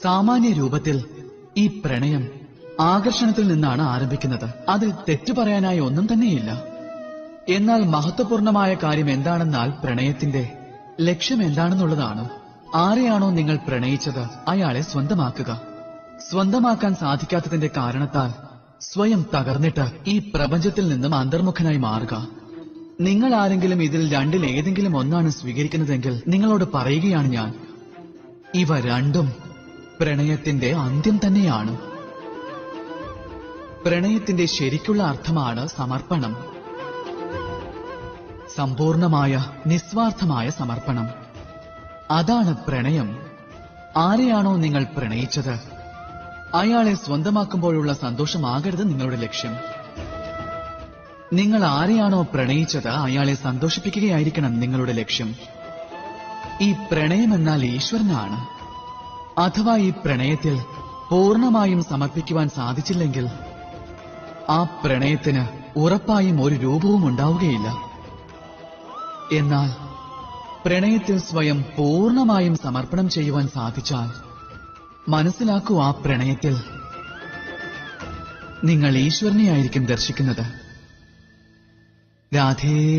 സാമാന്യ രൂപത്തിൽ ഈ പ്രണയം ആകർഷണത്തിൽ നിന്നാണ് ആരംഭിക്കുന്നത്. അതിൽ തെറ്റു പറയാനായി ഒന്നും തന്നെയില്ല. എന്നാൽ മഹത്വപൂർണമായ കാര്യം എന്താണെന്നാൽ പ്രണയത്തിന്റെ ലക്ഷ്യം എന്താണെന്നുള്ളതാണ്. ആരെയാണോ നിങ്ങൾ പ്രണയിച്ചത് അയാളെ സ്വന്തമാക്കുക. സ്വന്തമാക്കാൻ സാധിക്കാത്തതിന്റെ കാരണത്താൽ സ്വയം തകർന്നിട്ട് ഈ പ്രപഞ്ചത്തിൽ നിന്നും അന്തർമുഖനായി മാറുക. നിങ്ങൾ ആരെങ്കിലും ഇതിൽ രണ്ടിൽ ഏതെങ്കിലും ഒന്നാണ് സ്വീകരിക്കുന്നതെങ്കിൽ നിങ്ങളോട് പറയുകയാണ് ഞാൻ, ഇവ രണ്ടും പ്രണയത്തിന്റെ അന്ത്യം തന്നെയാണ്. പ്രണയത്തിന്റെ ശരിക്കുള്ള അർത്ഥമാണ് സമർപ്പണം. സമ്പൂർണമായ നിസ്വാർത്ഥമായ സമർപ്പണം. അതാണ് പ്രണയം. ആരെയാണോ നിങ്ങൾ പ്രണയിച്ചത് അയാളെ സ്വന്തമാക്കുമ്പോഴുള്ള സന്തോഷമാകരുത് നിങ്ങളുടെ ലക്ഷ്യം. നിങ്ങൾ ആരെയാണോ പ്രണയിച്ചത് അയാളെ സന്തോഷിപ്പിക്കുകയായിരിക്കണം നിങ്ങളുടെ ലക്ഷ്യം. ഈ പ്രണയമെന്നാൽ ഈശ്വരനാണ്. അഥവാ ഈ പ്രണയത്തിൽ പൂർണ്ണമായും സമർപ്പിക്കുവാൻ സാധിച്ചില്ലെങ്കിൽ ആ പ്രണയത്തിന് ഉറപ്പായും ഒരു രൂപവും ഉണ്ടാവുകയില്ല. എന്നാൽ പ്രണയത്തിൽ സ്വയം പൂർണ്ണമായും സമർപ്പണം ചെയ്യുവാൻ സാധിച്ചാൽ മനസ്സിലാക്കൂ, ആ പ്രണയത്തിൽ നിങ്ങൾ ഈശ്വരനെയായിരിക്കും ദർശിക്കുന്നത്. രാധേ.